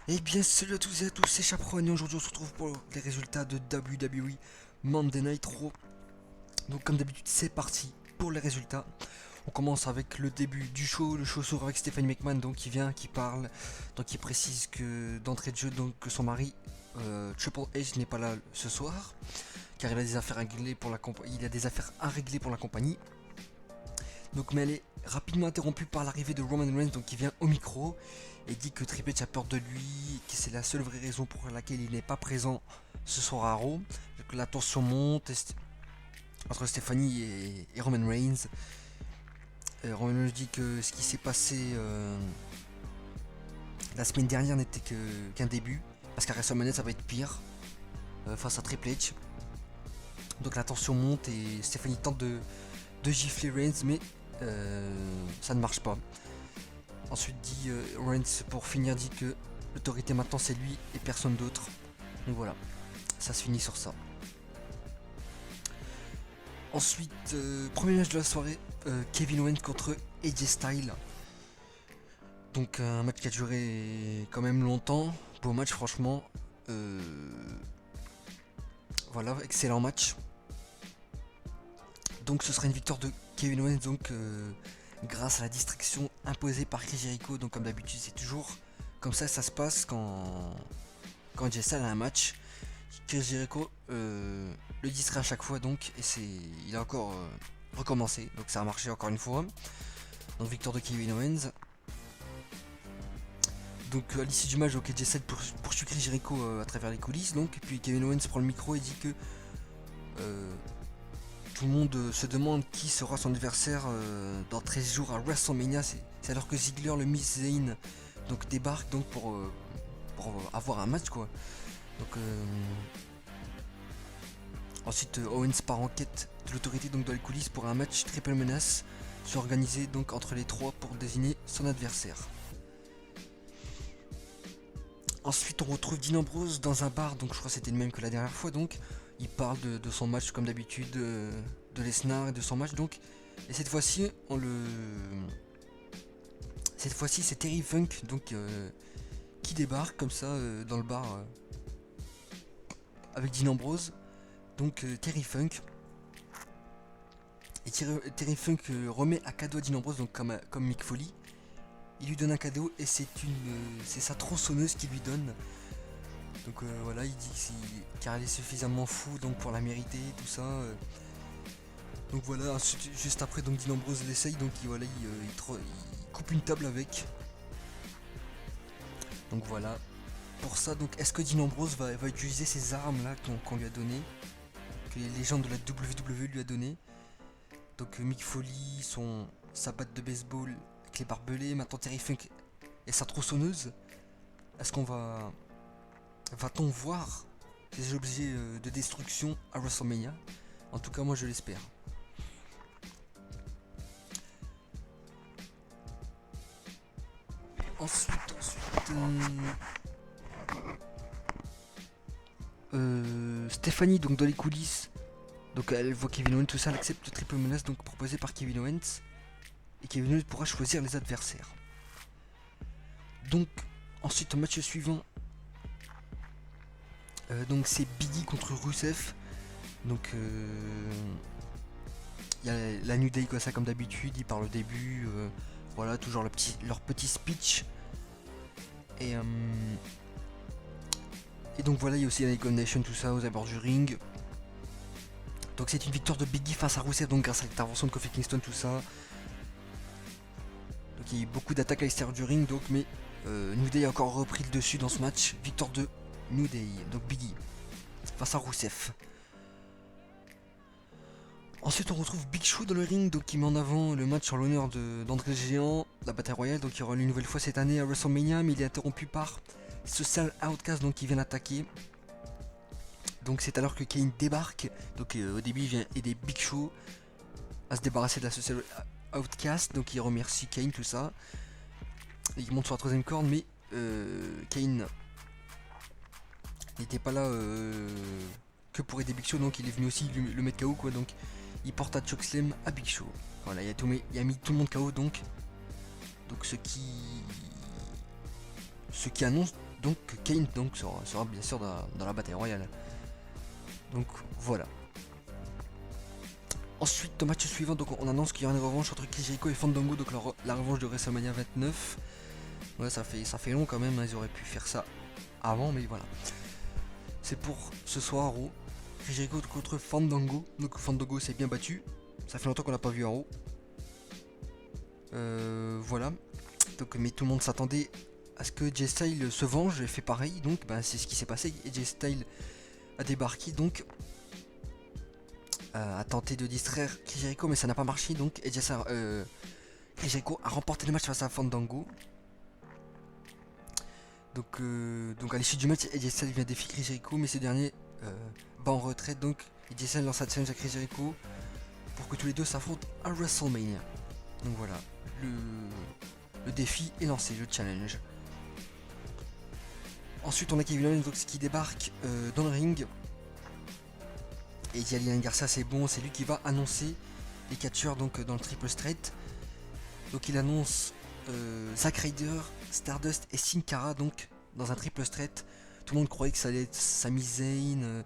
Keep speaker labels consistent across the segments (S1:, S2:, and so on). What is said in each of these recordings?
S1: Eh bien salut à tous et à tous, c'est Chaperon et aujourd'hui on se retrouve pour les résultats de WWE Monday Night Raw. Donc comme d'habitude c'est parti pour les résultats. On commence avec le début du show, le show s'ouvre avec Stephanie McMahon donc qui vient, qui parle, donc qui précise que d'entrée de jeu donc que son mari Triple H n'est pas là ce soir car il a des affaires à régler pour la compagnie. Donc mais elle est rapidement interrompue par l'arrivée de Roman Reigns donc qui vient au micro et dit que Triple H a peur de lui, que c'est la seule vraie raison pour laquelle il n'est pas présent ce soir à Raw. Donc la tension monte entre Stephanie et Roman Reigns. Roman Reigns dit que ce qui s'est passé la semaine dernière n'était qu'un début, parce qu'à WrestleMania ça va être pire face à Triple H. Donc la tension monte et Stephanie tente de gifler Reigns, mais ça ne marche pas. Ensuite dit Reigns pour finir dit que l'autorité maintenant c'est lui et personne d'autre. Donc voilà, ça se finit sur ça. Ensuite, premier match de la soirée, Kevin Owens contre AJ Styles. Donc un match qui a duré quand même longtemps, beau match franchement. Voilà, excellent match. Donc ce sera une victoire de Kevin Owens donc grâce à la distraction imposée par Chris Jericho. Donc comme d'habitude c'est toujours comme ça se passe quand AJ Styles a un match. Chris Jericho le distrait à chaque fois donc et il a encore recommencé, donc ça a marché encore une fois. Donc victoire de Kevin Owens. Donc à l'issue du match, donc AJ Styles poursuit Chris Jericho à travers les coulisses donc, et puis Kevin Owens prend le micro et dit que tout le monde se demande qui sera son adversaire dans 13 jours à WrestleMania. C'est alors que Ziggler, le Miz Zayn donc débarque donc pour avoir un match quoi. Donc ensuite Owens part en quête de l'autorité donc dans les coulisses pour un match triple menace soit organisé donc entre les trois pour désigner son adversaire. Ensuite on retrouve Dean Ambrose dans un bar, donc je crois que c'était le même que la dernière fois, donc il parle de son match comme d'habitude, de Lesnar et de son match donc. Et cette fois-ci c'est Terry Funk donc qui débarque comme ça dans le bar avec Dean Ambrose. Donc Terry Funk. Et Terry Funk remet un cadeau à Dean Ambrose donc comme Mick Foley. Il lui donne un cadeau et c'est sa tronçonneuse qui lui donne. Donc voilà, il dit car elle est suffisamment fou donc pour la mériter, tout ça. Donc voilà, ensuite, juste après donc Dean Ambrose l'essaye, donc il coupe une table avec. Donc voilà. Pour ça, donc est-ce que Dean Ambrose va utiliser ces armes là qu'on lui a donné, que les légendes de la WWE lui a donné. Donc Mick Foley, sa batte de baseball avec les barbelés, maintenant Terry Funk et sa tronçonneuse. Est-ce qu'on va-t-on voir ces objets de destruction à WrestleMania? En tout cas moi je l'espère. Ensuite Stéphanie donc dans les coulisses. Donc elle voit Kevin Owens, tout ça, elle accepte le triple menace donc proposé par Kevin Owens. Et Kevin Owens pourra choisir les adversaires. Donc ensuite au match suivant, donc c'est Biggie contre Rusev. Donc il y a la New Day quoi ça comme d'habitude, ils parlent au début, voilà toujours leur petit speech. Et donc voilà, il y a aussi la Icon Nation, tout ça aux abords du ring. Donc c'est une victoire de Biggie face à Rusev donc grâce à l'intervention de Kofi Kingston, tout ça. Donc il y a eu beaucoup d'attaques à l'extérieur du ring donc, mais New Day a encore repris le dessus dans ce match. Victoire de New Day, donc Biggie face à Rusev. Ensuite on retrouve Big Show dans le ring donc qui met en avant le match en l'honneur d'André le Géant, la bataille royale donc qui aura lieu une nouvelle fois cette année à WrestleMania, mais il est interrompu par Social Outcast donc qui vient attaquer. Donc c'est alors que Kane débarque, donc au début il vient aider Big Show à se débarrasser de la Social Outcast, donc il remercie Kane tout ça. Et il monte sur la troisième corde mais Kane n'était pas là que pour aider Big Show, donc il est venu aussi le mettre KO quoi, donc il porte à chokeslam à Big Show. Voilà, il a mis tout le monde KO donc ce qui annonce donc Kane donc sera bien sûr dans la bataille royale. Donc voilà. Ensuite, au match suivant, donc on annonce qu'il y aura une revanche entre Chris Jericho et Fandango, donc la revanche de WrestleMania 29. Ouais, ça fait long quand même, hein, ils auraient pu faire ça avant, mais voilà. C'est pour ce soir, Raw. Chris Jericho contre Fandango. Donc Fandango s'est bien battu. Ça fait longtemps qu'on l'a pas vu en Raw. Voilà. Donc, mais tout le monde s'attendait à ce que Jay Styles se venge et fait pareil. Donc c'est ce qui s'est passé. Et Jay Styles a débarqué donc a tenté de distraire Chris Jericho, mais ça n'a pas marché. Donc Chris Jericho a remporté le match face à Fandango. Donc à l'issue du match, AJ Styles vient défier Chris Jericho, mais ce dernier bat en retraite. Donc AJ Styles lance un challenge à Chris Jericho pour que tous les deux s'affrontent à WrestleMania. Donc voilà, le défi est lancé, le challenge. Ensuite on a Kevin Owens qui débarque dans le ring. Et Daniel Garcia, c'est bon, c'est lui qui va annoncer les catcheurs donc dans le triple straight. Donc il annonce Zack Ryder, Stardust et Sin Cara donc dans un triple straight. Tout le monde croyait que ça allait être Sami Zayn,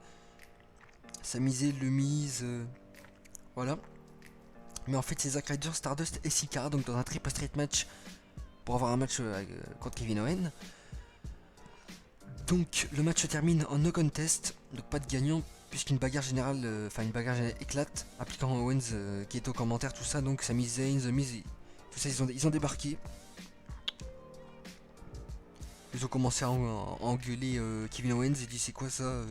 S1: le Miz, voilà. Mais en fait c'est Zack Ryder, Stardust et Sin Cara donc dans un triple straight match pour avoir un match contre Kevin Owens. Donc le match se termine en no contest, donc pas de gagnant puisqu'une bagarre générale, une bagarre générale éclate, appliquant Owens qui est au commentaire, tout ça. Donc Sami Zayn, The Miz, tout ça ils ont débarqué. Ils ont commencé à engueuler Kevin Owens et dit c'est quoi ça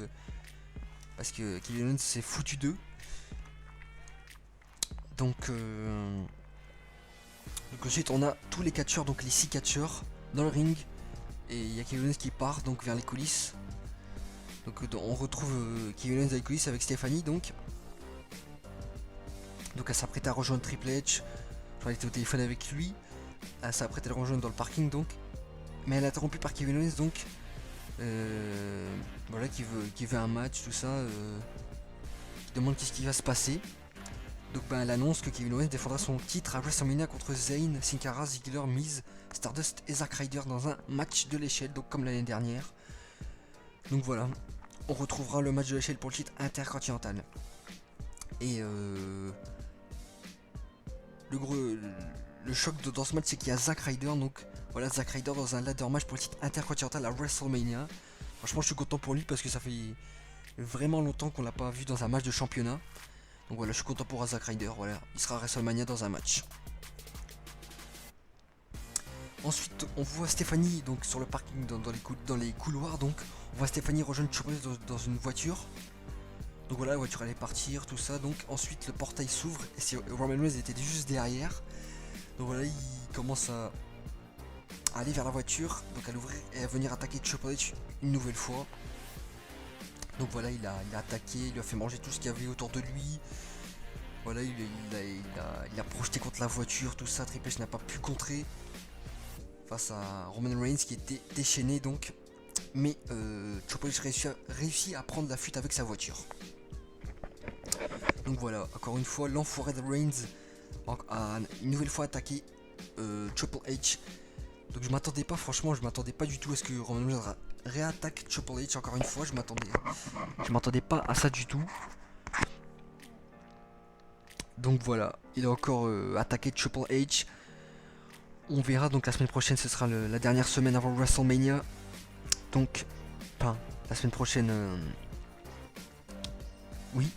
S1: parce que Kevin Owens s'est foutu d'eux. Donc ensuite on a tous les catcheurs, donc les 6 catcheurs dans le ring. Et il y a Kevin Owens qui part donc vers les coulisses. Donc on retrouve Kevin Owens dans les coulisses avec Stéphanie donc. Donc elle s'apprête à rejoindre Triple H. Elle était au téléphone avec lui. Elle s'apprête à le rejoindre dans le parking donc. Mais elle est interrompue par Kevin Owens donc. Voilà, qui veut un match, tout ça. Qui demande qu'est-ce qui va se passer. Donc elle annonce que Kevin Owens défendra son titre à WrestleMania contre Zayn, Sin Cara, Ziggler, Miz, Stardust et Zack Ryder dans un match de l'échelle, donc comme l'année dernière. Donc voilà, on retrouvera le match de l'échelle pour le titre intercontinental. Et le choc dans ce match, c'est qu'il y a Zack Ryder, donc voilà, Zack Ryder dans un ladder match pour le titre intercontinental à WrestleMania. Franchement, je suis content pour lui parce que ça fait vraiment longtemps qu'on l'a pas vu dans un match de championnat. Donc voilà, je suis content pour Zack Ryder, voilà, il sera à WrestleMania dans un match. Ensuite, on voit Stéphanie donc sur le parking dans les couloirs, donc on voit Stéphanie rejoindre Triple H dans une voiture. Donc voilà, la voiture allait partir, tout ça. Donc ensuite le portail s'ouvre et Roman Reigns était juste derrière. Donc voilà, il commence à aller vers la voiture, donc à l'ouvrir et à venir attaquer Triple H une nouvelle fois. Donc voilà, il a attaqué, il lui a fait manger tout ce qu'il y avait autour de lui. Voilà, il a projeté contre la voiture, tout ça. Triple H n'a pas pu contrer face à Roman Reigns qui était déchaîné donc. Mais Triple H réussit à prendre la fuite avec sa voiture. Donc voilà, encore une fois, l'enfoiré de Reigns a une nouvelle fois attaqué Triple H. Donc je m'attendais pas, franchement, je m'attendais pas du tout à ce que Roman Reigns réattaque Triple H encore une fois. Je m'attendais pas à ça du tout. Donc voilà, il a encore attaqué Triple H. On verra, donc la semaine prochaine, ce sera la dernière semaine avant WrestleMania. Donc, enfin, la semaine prochaine... Oui,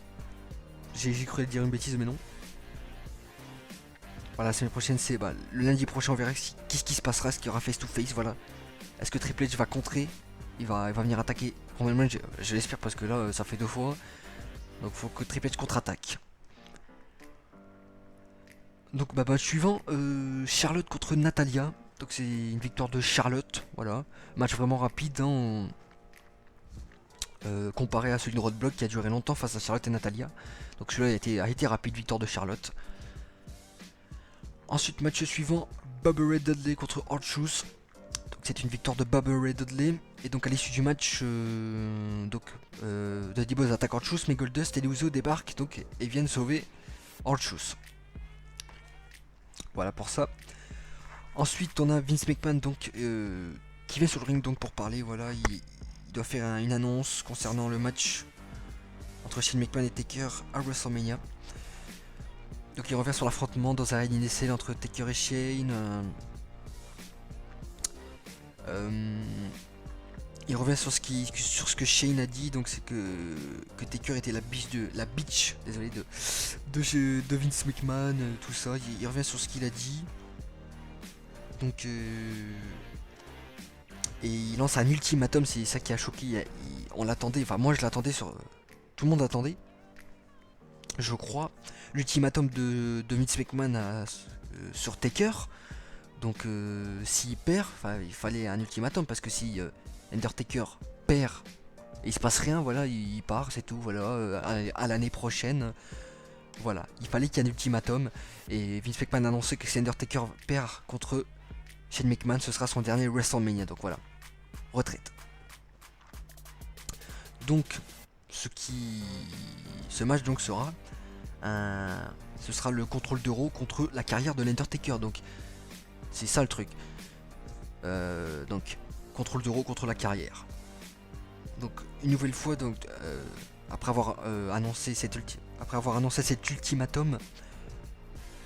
S1: j'ai cru dire une bêtise, mais non. Voilà, la semaine prochaine, c'est le lundi prochain, on verra qu'est-ce qui se passera, est-ce qu'il y aura face to face, voilà. Est-ce que Triple H va contrer? Il va venir attaquer Roman Reigns, je l'espère parce que là, ça fait 2 fois. Donc, faut que Triple H contre-attaque. Donc, match suivant, Charlotte contre Natalya. Donc, c'est une victoire de Charlotte, voilà. Match vraiment rapide, hein, comparé à celui de Roadblock qui a duré longtemps face à Charlotte et Natalya. Donc, celui-là a été rapide, victoire de Charlotte. Ensuite, match suivant, Bubba Ray Dudley contre R-Truth. Donc c'est une victoire de Bubba Ray Dudley. Et donc à l'issue du match, Dudley Boyz attaque R-Truth, mais Goldust et les Usos débarquent donc, et viennent sauver R-Truth. Voilà pour ça. Ensuite, on a Vince McMahon donc, qui vient sur le ring donc pour parler. Voilà, il doit faire une annonce concernant le match entre Shane McMahon et Taker à WrestleMania. Donc il revient sur l'affrontement dans un Hell in a Cell entre Taker et Shane. Il revient sur ce que Shane a dit, donc c'est que Taker était la bitch désolé, de Vince McMahon, tout ça. Il revient sur ce qu'il a dit. Donc et il lance un ultimatum, c'est ça qui a choqué. On l'attendait, enfin moi je l'attendais tout le monde l'attendait, je crois. L'ultimatum de Vince McMahon sur Taker. Donc s'il perd, il fallait un ultimatum, parce que si Undertaker perd et il se passe rien, voilà, il part, c'est tout, voilà, à l'année prochaine. Voilà, il fallait qu'il y ait un ultimatum. Et Vince McMahon a annoncé que si Undertaker perd contre Shane McMahon, ce sera son dernier WrestleMania. Donc voilà, retraite. Donc ce match donc sera ce sera le contrôle d'Euro contre la carrière de l'Undertaker. Donc c'est ça le truc. Donc contrôle d'Euro contre la carrière. Donc une nouvelle fois, donc après avoir annoncé cet ultimatum,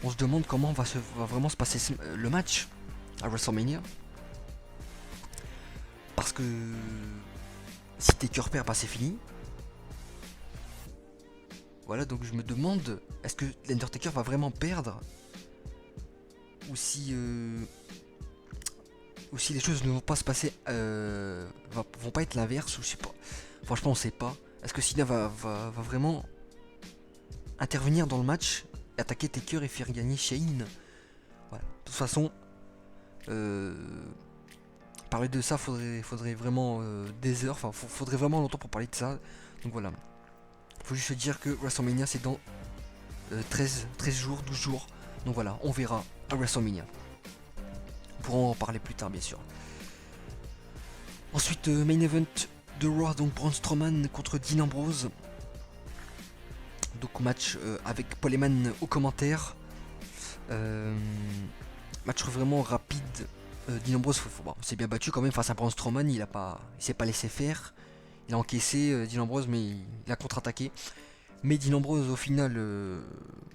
S1: on se demande comment va vraiment se passer le match à WrestleMania. Parce que si Taker perd, c'est fini. Voilà, donc je me demande, est-ce que l'Undertaker va vraiment perdre, ou si les choses ne vont pas se passer, vont pas être l'inverse, ou je sais pas. Franchement, on sait pas. Est-ce que Cena va vraiment intervenir dans le match, attaquer Taker et faire gagner Shane? Voilà. De toute façon, parler de ça, faudrait vraiment des heures, faudrait vraiment longtemps pour parler de ça. Donc voilà. Faut juste dire que WrestleMania c'est dans 13 jours, 12 jours. Donc voilà, on verra à WrestleMania. On pourra en parler plus tard, bien sûr. Ensuite, main event de Raw, donc Braun Strowman contre Dean Ambrose. Donc match avec Paul Heyman au commentaire. Match vraiment rapide. Dean Ambrose s'est bien battu quand même face à Braun Strowman. Il s'est pas laissé faire. Il a encaissé Dean Ambrose, mais il a contre-attaqué. Mais Dean Ambrose au final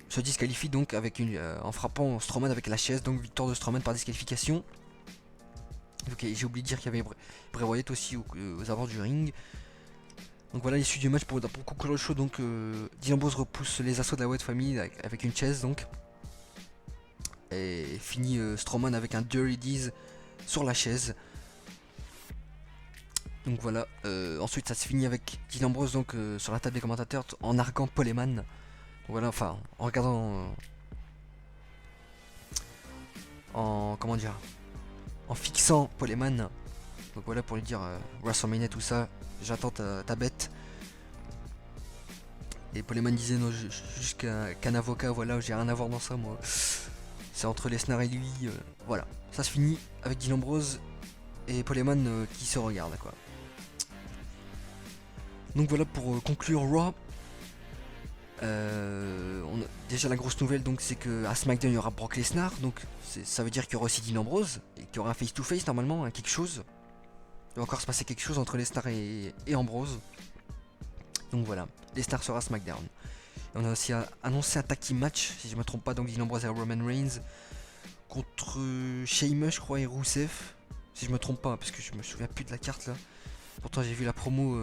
S1: se disqualifie donc en frappant Strowman avec la chaise. Donc victoire de Strowman par disqualification. Ok, j'ai oublié de dire qu'il y avait Bray Wyatt aussi aux abords du ring. Donc voilà l'issue du match pour conclure le show. Donc Dean Ambrose repousse les assauts de la Wyatt Family avec une chaise donc. Et finit Strowman avec un Dirty Deeds sur la chaise. Donc voilà, ensuite ça se finit avec Dean Ambrose donc sur la table des commentateurs en arguant Paul Heyman. Donc voilà, enfin en regardant en fixant Paul Heyman. Donc voilà pour lui dire WrestleMania tout ça, j'attends ta bête. Et Paul Heyman disait non, je suis juste qu'un avocat, voilà, j'ai rien à voir dans ça moi. C'est entre Lesnar et lui, voilà. Ça se finit avec Dean Ambrose et Paul Heyman qui se regardent quoi. Donc voilà pour conclure Raw. Déjà la grosse nouvelle donc c'est que à SmackDown il y aura Brock Lesnar, donc ça veut dire qu'il y aura aussi Dean Ambrose et qu'il y aura un face to face normalement, quelque chose. Il va encore se passer quelque chose entre Lesnar et Ambrose. Donc voilà, Lesnar sera à SmackDown. Et on a aussi annoncé un tag team match, si je me trompe pas, donc Dean Ambrose et Roman Reigns contre Sheamus je crois et Rusev, si je me trompe pas, parce que je me souviens plus de la carte là. Pourtant j'ai vu la promo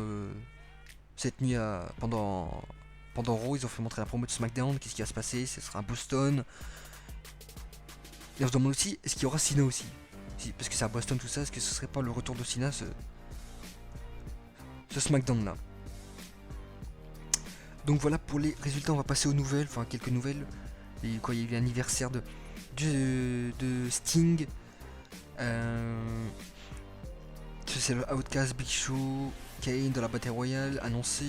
S1: cette nuit pendant Raw, ils ont fait montrer la promo de SmackDown, qu'est-ce qui va se passer, ce sera à Boston. Et on se demande aussi, est-ce qu'il y aura Cena aussi, parce que c'est à Boston tout ça, est-ce que ce serait pas le retour de Cena ce SmackDown là. Donc voilà pour les résultats, on va passer aux nouvelles, enfin quelques nouvelles. Et quoi, il y a eu l'anniversaire de Sting. C'est le Outcast, Big Show, Kane de la Battle Royale annoncé.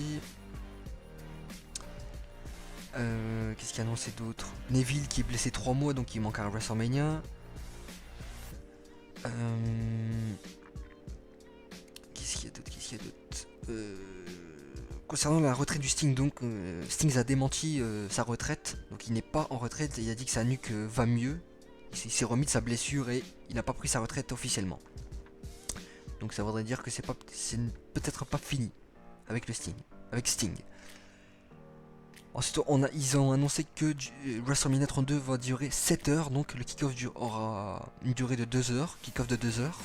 S1: Qu'est-ce qu'il a annoncé d'autre? Neville qui est blessé 3 mois donc il manque à WrestleMania. Qu'est-ce qu'il y a d'autre? Concernant la retraite du Sting, donc Sting a démenti sa retraite, donc il n'est pas en retraite, il a dit que sa nuque va mieux, il s'est remis de sa blessure et il n'a pas pris sa retraite officiellement. Donc ça voudrait dire que c'est peut-être pas fini avec Sting. Ensuite, ils ont annoncé que WrestleMania 32 va durer 7 heures, donc le kick-off aura une durée de 2 heures, kick-off de 2 heures.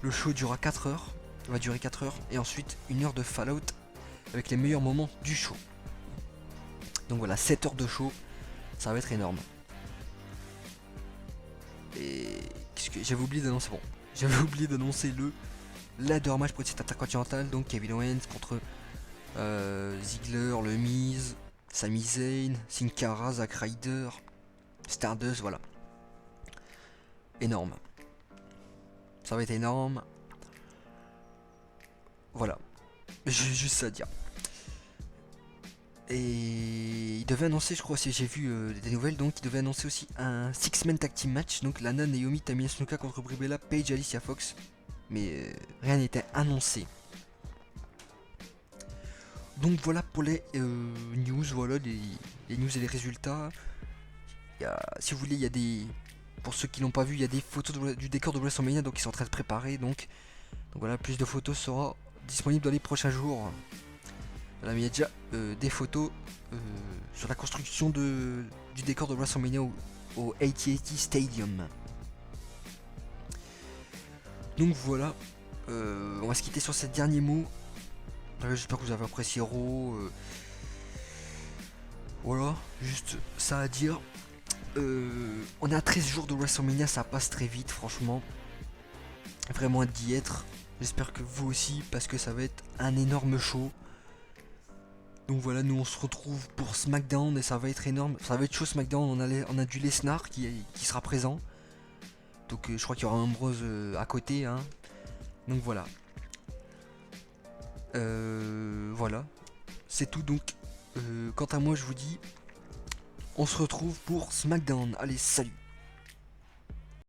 S1: Le show durera 4 heures, va durer 4 heures, et ensuite 1 heure de Fallout avec les meilleurs moments du show. Donc voilà, 7 heures de show, ça va être énorme. Et qu'est-ce que j'avais oublié d'annoncer? Bon, j'avais oublié d'annoncer le ladder match pour cette attaque continentale, donc Kevin Owens contre Ziggler, Le Miz, Sami Zayn, Sin Cara, Zack Ryder, Stardust, voilà. Énorme. Ça va être énorme. Voilà. J'ai juste ça à dire. Et il devait annoncer, je crois, si j'ai vu des nouvelles, donc il devait annoncer aussi un Six-Man Tag Team Match, donc Lana, Naomi, Tamina Snuka contre Brie Bella, Paige, Alicia Fox. Mais rien n'était annoncé. Donc voilà pour les news, voilà les news et les résultats. Si vous voulez, il y a des... Pour ceux qui l'ont pas vu, il y a des photos du décor de WrestleMania, donc ils sont en train de préparer. Donc voilà, plus de photos sera disponible dans les prochains jours. Voilà, mais il y a déjà des photos sur la construction du décor de WrestleMania au AT&T Stadium. Donc voilà, on va se quitter sur ces derniers mots. J'espère que vous avez apprécié Raw. Voilà, juste ça à dire. On est à 13 jours de WrestleMania, ça passe très vite, franchement. Vraiment hâte d'y être. J'espère que vous aussi, parce que ça va être un énorme show. Donc voilà, nous on se retrouve pour SmackDown et ça va être énorme. Ça va être chaud SmackDown, on a du Lesnar qui sera présent. Donc je crois qu'il y aura Ambrose à côté. Hein. Donc voilà. Voilà. C'est tout donc. Quant à moi, je vous dis, on se retrouve pour SmackDown. Allez, salut!